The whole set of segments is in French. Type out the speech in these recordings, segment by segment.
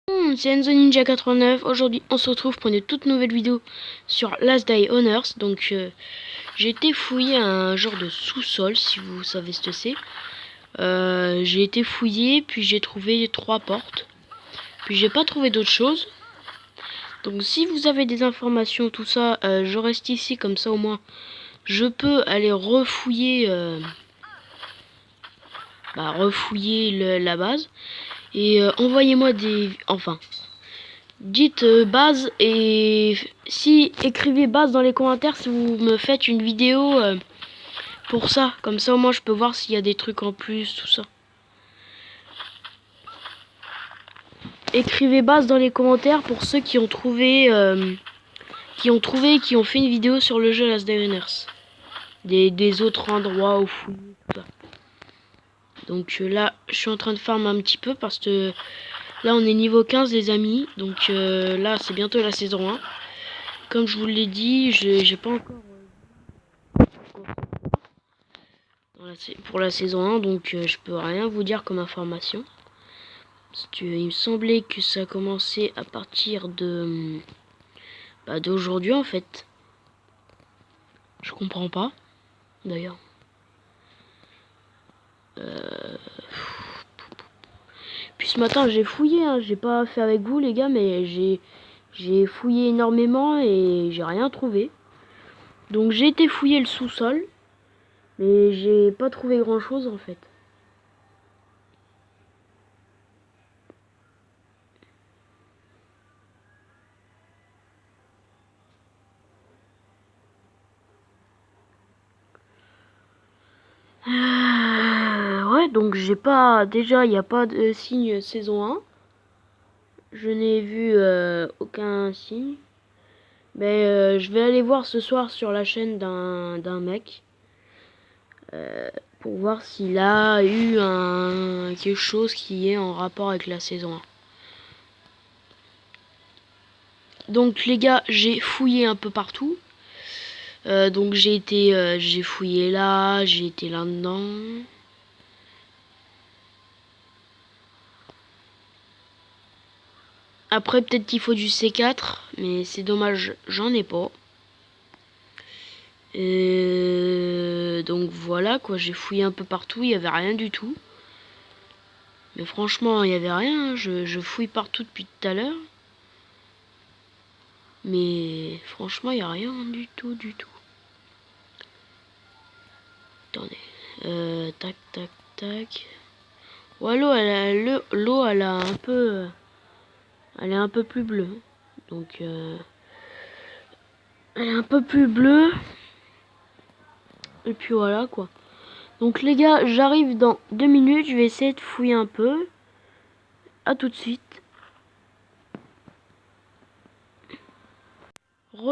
C'est Enzo Ninja 89. Aujourd'hui, on se retrouve pour une toute nouvelle vidéo sur Last Day Honors. Donc, j'ai été fouiller un genre de sous-sol, si vous savez ce que c'est. J'ai été fouiller, puis j'ai trouvé 3 portes. Puis j'ai pas trouvé d'autre chose. Donc, si vous avez des informations, tout ça, je reste ici, comme ça au moins, je peux aller refouiller, la base. Et envoyez-moi des... Enfin... Dites base et si écrivez base dans les commentaires si vous me faites une vidéo pour ça. Comme ça au moins je peux voir s'il y a des trucs en plus, tout ça. Écrivez base dans les commentaires pour ceux qui ont trouvé qui ont fait une vidéo sur le jeu Last Day Runners. Des autres endroits au fou. Donc là je suis en train de farm un petit peu parce que là on est niveau 15 les amis. Donc là c'est bientôt la saison 1. Comme je vous l'ai dit, j'ai pas encore pour la saison 1, donc je peux rien vous dire comme information. Parce que, il me semblait que ça a commencé à partir de d'aujourd'hui en fait. Je comprends pas, d'ailleurs. Puis ce matin j'ai fouillé, hein. J'ai pas fait avec vous les gars, mais j'ai fouillé énormément et j'ai rien trouvé. Donc j'ai été fouiller le sous-sol, mais j'ai pas trouvé grand chose en fait. Ouais, donc j'ai pas... Déjà, il n'y a pas de signe saison 1. Je n'ai vu aucun signe. Mais je vais aller voir ce soir sur la chaîne d'un mec. Pour voir s'il a eu quelque chose qui est en rapport avec la saison 1. Donc les gars, j'ai fouillé un peu partout. Donc j'ai fouillé là, j'ai été là-dedans. Après, peut-être qu'il faut du C4, mais c'est dommage, j'en ai pas. Donc voilà quoi, j'ai fouillé un peu partout, il n'y avait rien du tout. Mais franchement, il n'y avait rien, hein. Je fouille partout depuis tout à l'heure. Mais franchement, il n'y a rien du tout, du tout. Attendez. Tac, tac, tac. Ouais, l'eau, elle a un peu... Elle est un peu plus bleue. Donc, elle est un peu plus bleue. Et puis voilà, quoi. Donc, les gars, j'arrive dans 2 minutes. Je vais essayer de fouiller un peu. À tout de suite.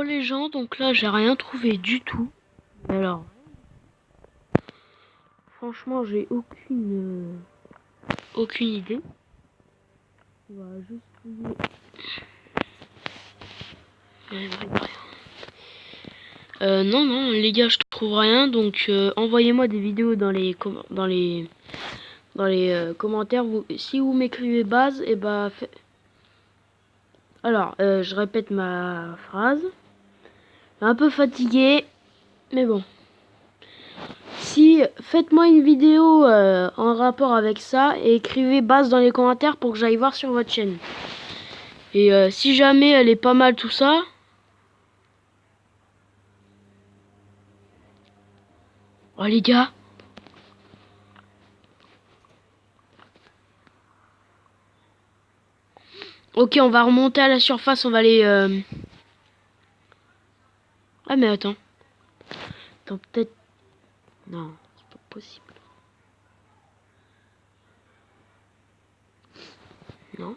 Les gens, donc là, j'ai rien trouvé du tout. Alors, franchement, j'ai aucune idée. On va juste fouiller. Non, non, les gars, je trouve rien. Donc, envoyez-moi des vidéos dans les commentaires. Si vous m'écrivez base, et bah, alors, je répète ma phrase. Un peu fatigué, mais bon. Si, faites-moi une vidéo en rapport avec ça et écrivez base dans les commentaires pour que j'aille voir sur votre chaîne. Et si jamais elle est pas mal tout ça... Oh les gars. Ok, on va remonter à la surface, on va aller... Ah mais attends. Attends, peut-être... Non, c'est pas possible. Non.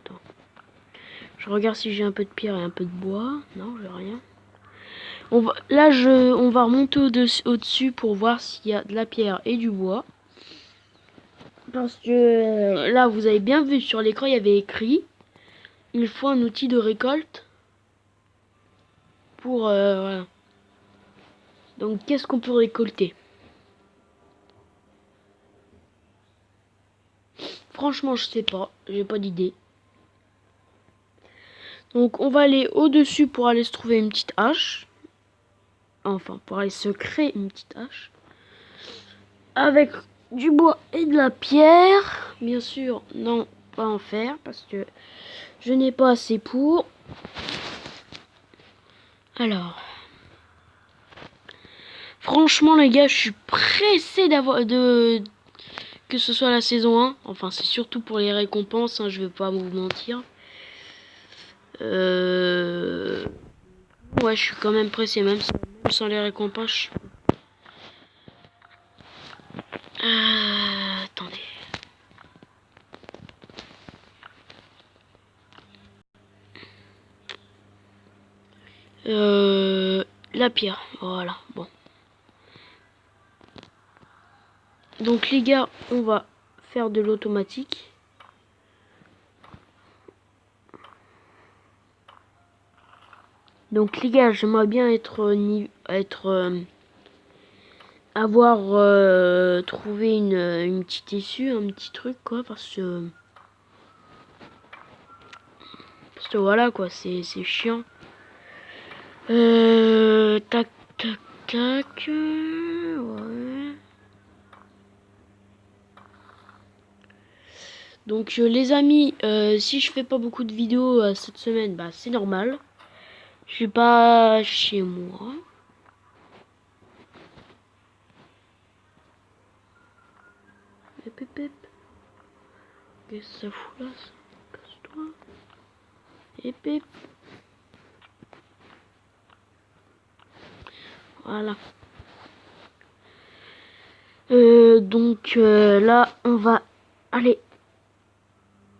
Attends. Je regarde si j'ai un peu de pierre et un peu de bois. Non, j'ai rien. On va remonter au-dessus pour voir s'il y a de la pierre et du bois. Parce que là, vous avez bien vu sur l'écran, il y avait écrit: il faut un outil de récolte pour... voilà. Donc, qu'est-ce qu'on peut récolter? Franchement, je sais pas. J'ai pas d'idée. Donc on va aller au-dessus pour aller se trouver une petite hache. Enfin, pour aller se créer une petite hache. Avec du bois et de la pierre. Bien sûr, non, pas en fer, parce que je n'ai pas assez pour. Alors. Franchement les gars, je suis pressé que ce soit la saison 1. Enfin, c'est surtout pour les récompenses, hein, je vais pas vous mentir. Ouais, je suis quand même pressé, même sans les récompenses. Attendez. La pierre, voilà, bon. Donc les gars, on va faire de l'automatique. Donc les gars, j'aimerais bien avoir trouvé une petite issue, un petit truc quoi, parce que voilà quoi, c'est chiant. Tac tac tac, ouais. Donc les amis, si je fais pas beaucoup de vidéos cette semaine, bah c'est normal. Je suis pas chez moi. Hep, hep, hep. Qu'est-ce que ça fout là, ça? Casse-toi. Hep, hep. Voilà. Donc là, on va aller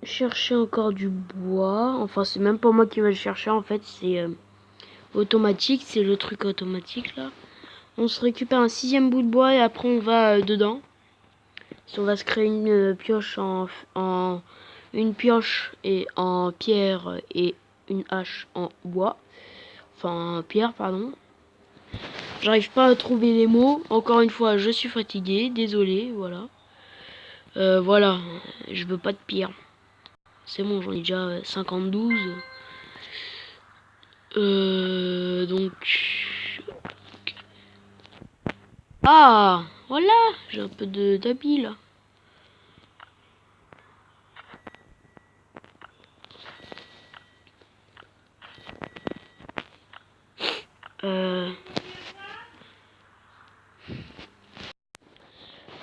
chercher encore du bois. Enfin, c'est même pas moi qui vais le chercher. En fait, c'est automatique. C'est le truc automatique là. On se récupère un 6e bout de bois et après on va dedans. Si on va se créer une pioche une pioche et en pierre et une hache en bois. Enfin, pierre, pardon. J'arrive pas à trouver les mots. Encore une fois, je suis fatigué. Désolé, voilà. Voilà, je veux pas de pierre. C'est bon, j'en ai déjà 52. Donc... Ah, voilà, j'ai un peu d'habit là.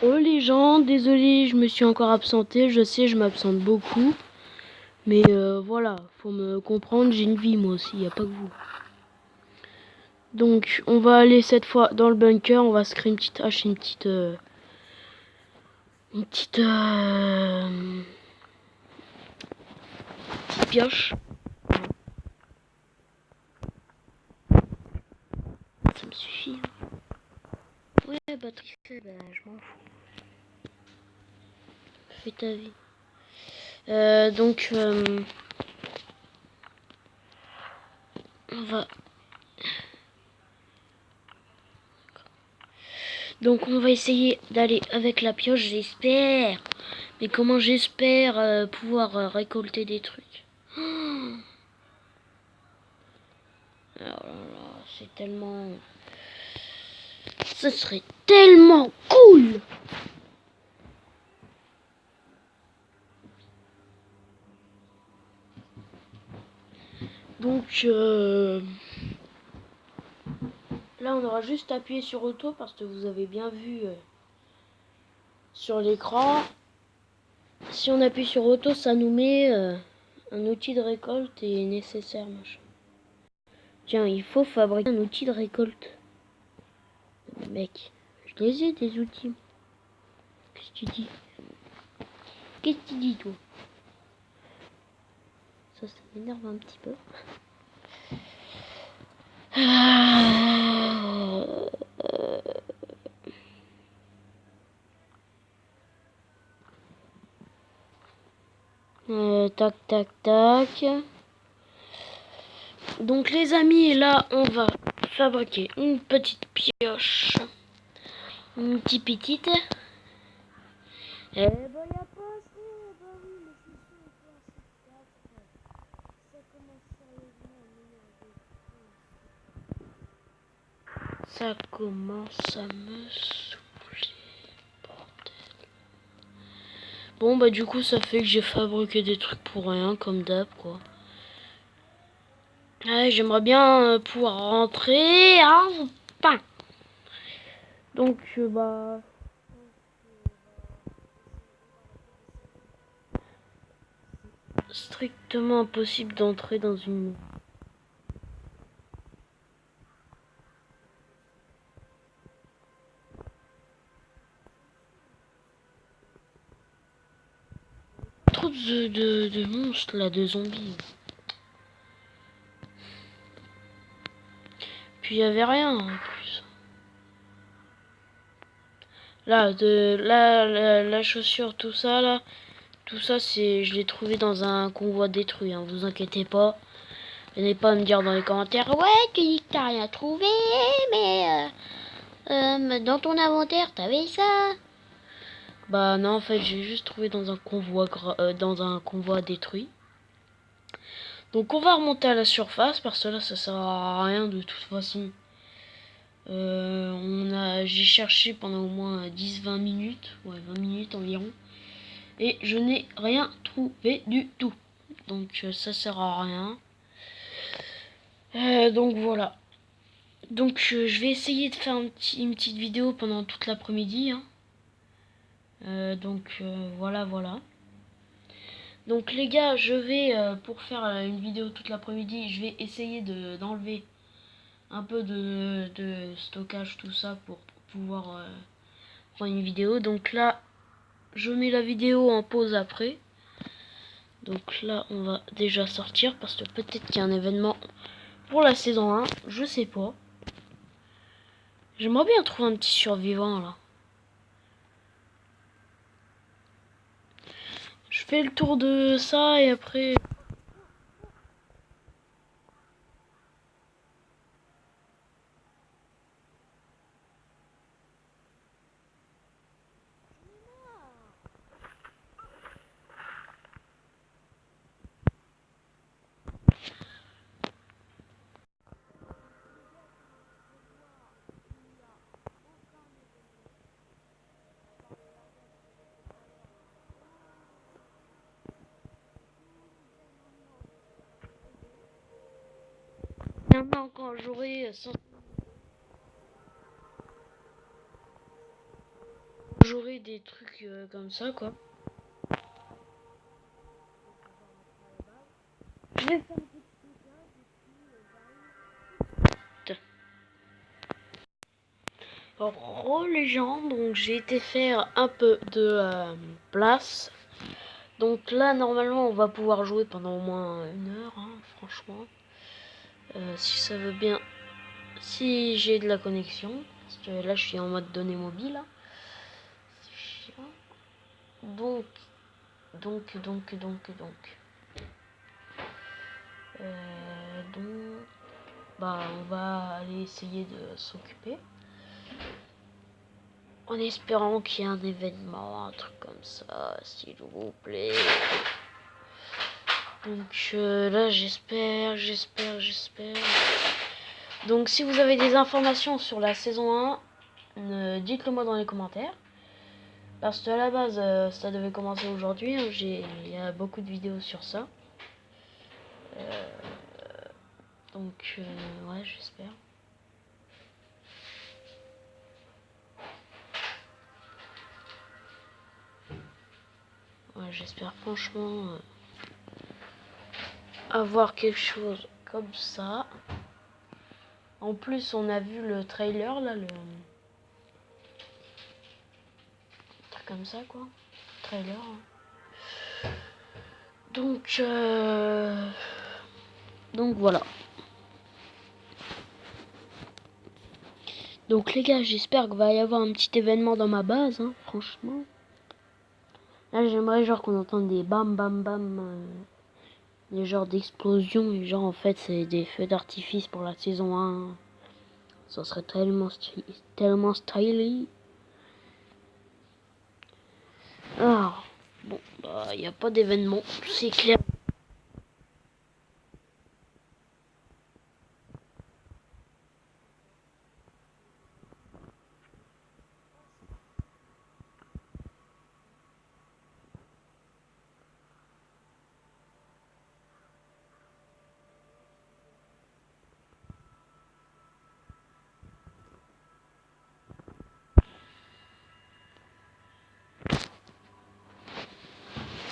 Oh les gens, désolé, je me suis encore absenté. Je sais, je m'absente beaucoup. Mais voilà, faut me comprendre, j'ai une vie moi aussi, y a pas que vous. Donc on va aller cette fois dans le bunker, on va se créer une petite hache, une petite petite pioche. Ça me suffit. Ouais, batterie faible, je m'en fous. Fais ta vie. Donc on va essayer d'aller avec la pioche, j'espère. Mais comment j'espère pouvoir récolter des trucs. Alors là, c'est tellement... Ce serait tellement cool. Donc là on aura juste appuyé sur auto parce que vous avez bien vu sur l'écran. Si on appuie sur auto, ça nous met un outil de récolte est nécessaire, machin. Tiens, il faut fabriquer un outil de récolte. Mec, je les ai des outils. Qu'est-ce que tu dis? Qu'est-ce que tu dis toi? Ça m'énerve un petit peu. Tac, tac, tac. Donc les amis, là, on va fabriquer une petite pioche. Une petite. Eh ben, y a pas assez. Bah oui, mais c'est sûr, ça commence sérieusement. Ça commence à me saouler, bordel. Bon bah du coup ça fait que j'ai fabriqué des trucs pour rien comme d'hab quoi. Ouais, j'aimerais bien pouvoir rentrer enfin. Donc bah strictement impossible d'entrer dans une trop de monstres là, de zombies. Puis il y avait rien en plus. Là, la chaussure, tout ça là, tout ça c'est, je l'ai trouvé dans un convoi détruit. Hein, vous inquiétez pas. Venez pas me dire dans les commentaires, ouais, tu dis que t'as rien trouvé, mais dans ton inventaire t'avais ça. Bah non, en fait j'ai juste trouvé dans un convoi détruit. Donc on va remonter à la surface parce que là ça sert à rien de toute façon. J'ai cherché pendant au moins 10-20 minutes, ouais 20 minutes environ, et je n'ai rien trouvé du tout. Donc ça sert à rien. Donc voilà. Donc je vais essayer de faire une petite vidéo pendant toute l'après-midi. Hein. Voilà. Donc les gars, je vais pour faire une vidéo toute l'après-midi, je vais essayer d'enlever un peu de stockage, tout ça pour pouvoir prendre une vidéo. Donc là, je mets la vidéo en pause après. Donc là, on va déjà sortir parce que peut-être qu'il y a un événement pour la saison 1, je sais pas. J'aimerais bien trouver un petit survivant là. Je fais le tour de ça et après... Maintenant quand j'aurai des trucs comme ça quoi. Je vais faire les gens, donc j'ai été faire un peu de place. Donc là normalement on va pouvoir jouer pendant au moins 1 heure, hein, franchement. Si ça veut bien, si j'ai de la connexion, parce que là je suis en mode données mobile. Hein. C'est chiant. Donc, bah on va aller essayer de s'occuper. En espérant qu'il y ait un événement, un truc comme ça, s'il vous plaît. Donc là j'espère. Donc si vous avez des informations sur la saison 1, dites-le moi dans les commentaires. Parce que à la base ça devait commencer aujourd'hui, hein, il y a beaucoup de vidéos sur ça. Ouais j'espère. Ouais j'espère franchement avoir quelque chose comme ça. En plus on a vu le trailer là, le truc comme ça quoi. Trailer. Hein. Donc voilà. Donc les gars, j'espère qu'il va y avoir un petit événement dans ma base, hein, franchement. Là j'aimerais genre qu'on entende des bam bam bam, des genres d'explosions, et genre en fait c'est des feux d'artifice pour la saison 1. Ça serait tellement stylé. Alors, bon, bah il n'y a pas d'événement, c'est clair.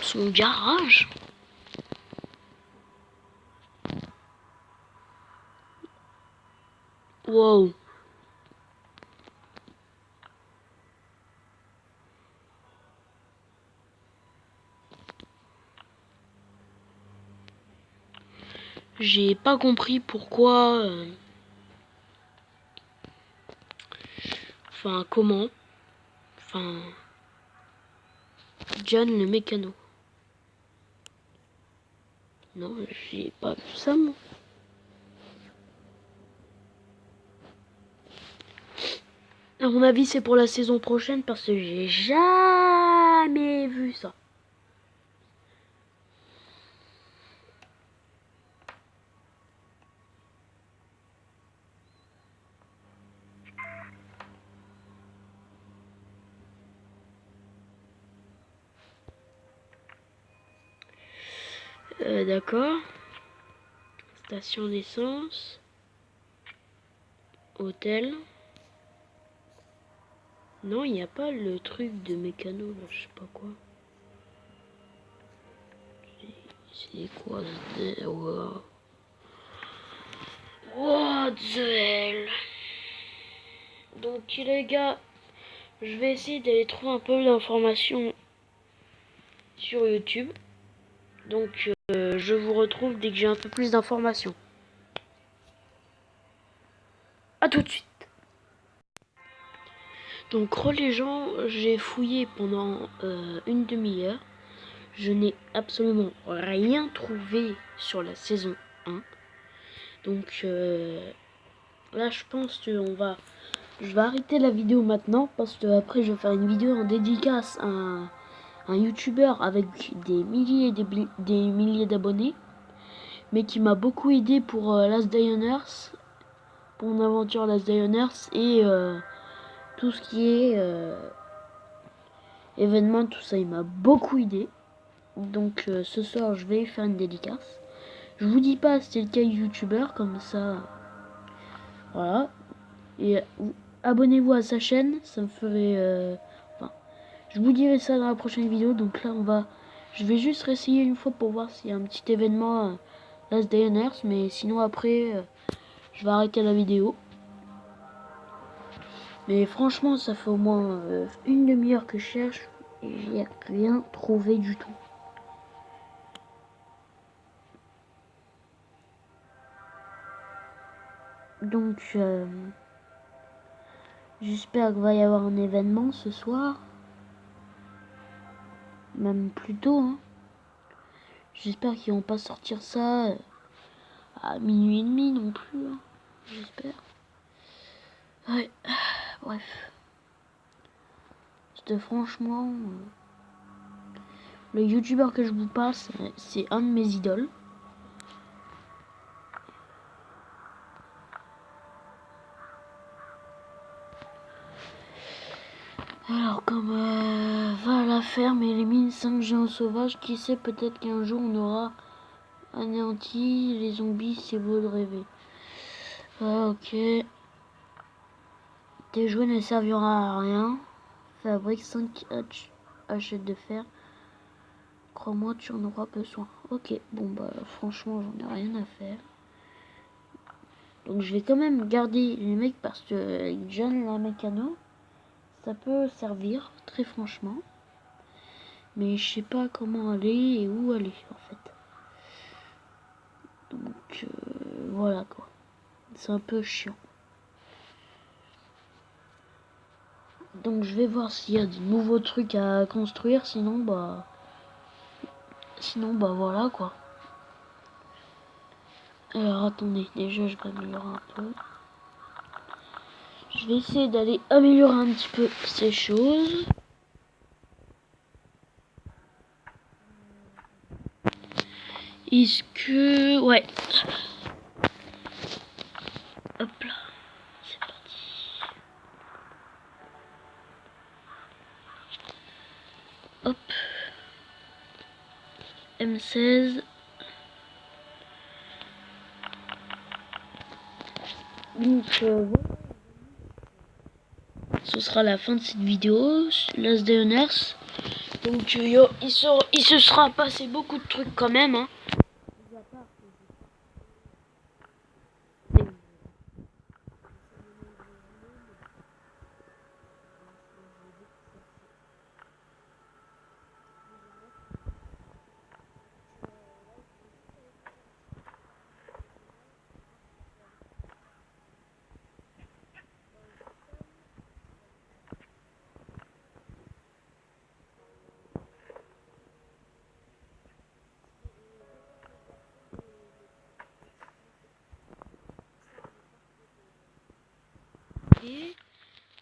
Son garage. Wow. J'ai pas compris pourquoi. Enfin, comment. Enfin. John le mécano. Non, j'ai pas vu ça, moi. À mon avis, c'est pour la saison prochaine parce que j'ai jamais vu ça. D'accord. Station d'essence. Hôtel. Non, il n'y a pas le truc de mécano, là, je sais pas quoi. C'est quoi ce... Wow. What the hell. Donc les gars, je vais essayer d'aller trouver un peu d'informations sur YouTube. Donc je vous retrouve dès que j'ai un peu plus d'informations. A tout de suite. Donc les gens, j'ai fouillé pendant une demi-heure. Je n'ai absolument rien trouvé sur la saison 1. Donc là je pense que je vais arrêter la vidéo maintenant parce que après je vais faire une vidéo en dédicace à un youtubeur avec des milliers et des milliers d'abonnés, mais qui m'a beaucoup aidé pour Last Day on Earth, pour mon aventure Last Day on Earth et tout ce qui est événement, tout ça, il m'a beaucoup aidé. Donc ce soir je vais faire une dédicace. Je vous dis pas c'est lequel youtubeur, comme ça voilà. Et abonnez-vous à sa chaîne, ça me ferait enfin, je vous dirai ça dans la prochaine vidéo. Donc là je vais juste réessayer une fois pour voir s'il y a un petit événement Last Day on Earth, mais sinon après je vais arrêter la vidéo. Mais franchement ça fait au moins une demi-heure que je cherche et j'ai rien trouvé du tout. Donc j'espère qu'il va y avoir un événement ce soir. Même plus tôt, hein. J'espère qu'ils vont pas sortir ça à minuit et demi non plus, hein. J'espère. Ouais, bref. C'était franchement... le youtubeur que je vous parle, c'est un de mes idoles. Alors comme va la ferme et les mines 5 géants sauvages, qui sait, peut-être qu'un jour on aura anéanti les zombies, c'est beau de rêver. Ah, ok. Tes jouets ne servira à rien. Fabrique 5 hachettes de fer. Crois-moi, tu en auras besoin. Ok, bon bah franchement j'en ai rien à faire. Donc je vais quand même garder les mecs parce que John la mécano, ça peut servir, très franchement. Mais je sais pas comment aller et où aller en fait. Donc voilà quoi. C'est un peu chiant. Donc je vais voir s'il y a de nouveaux trucs à construire, sinon bah voilà quoi. Alors attendez, déjà je vais améliorer un peu. Je vais essayer d'aller améliorer un petit peu ces choses. Est-ce que... Ouais. Hop là. C'est parti. Hop. M16. Donc voilà. Ce sera la fin de cette vidéo. Last Day on Earth. Donc il se sera passé beaucoup de trucs quand même. Hein.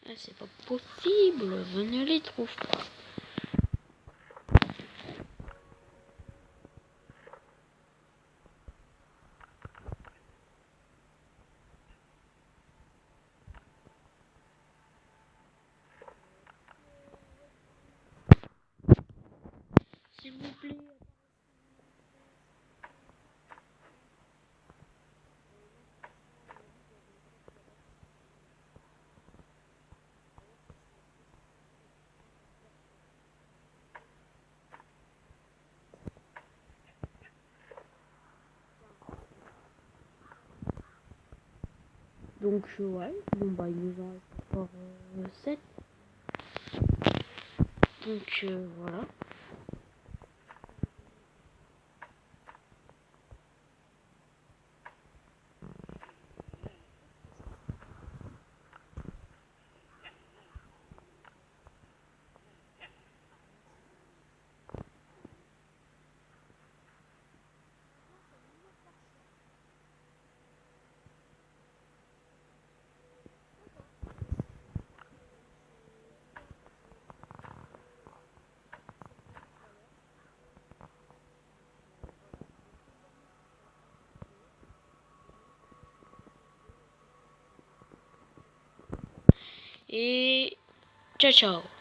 Ah, c'est pas possible, je ne les trouve pas. S'il vous plaît. Donc ouais, bon bah il nous en reste encore 7. Donc voilà. Et ciao ciao.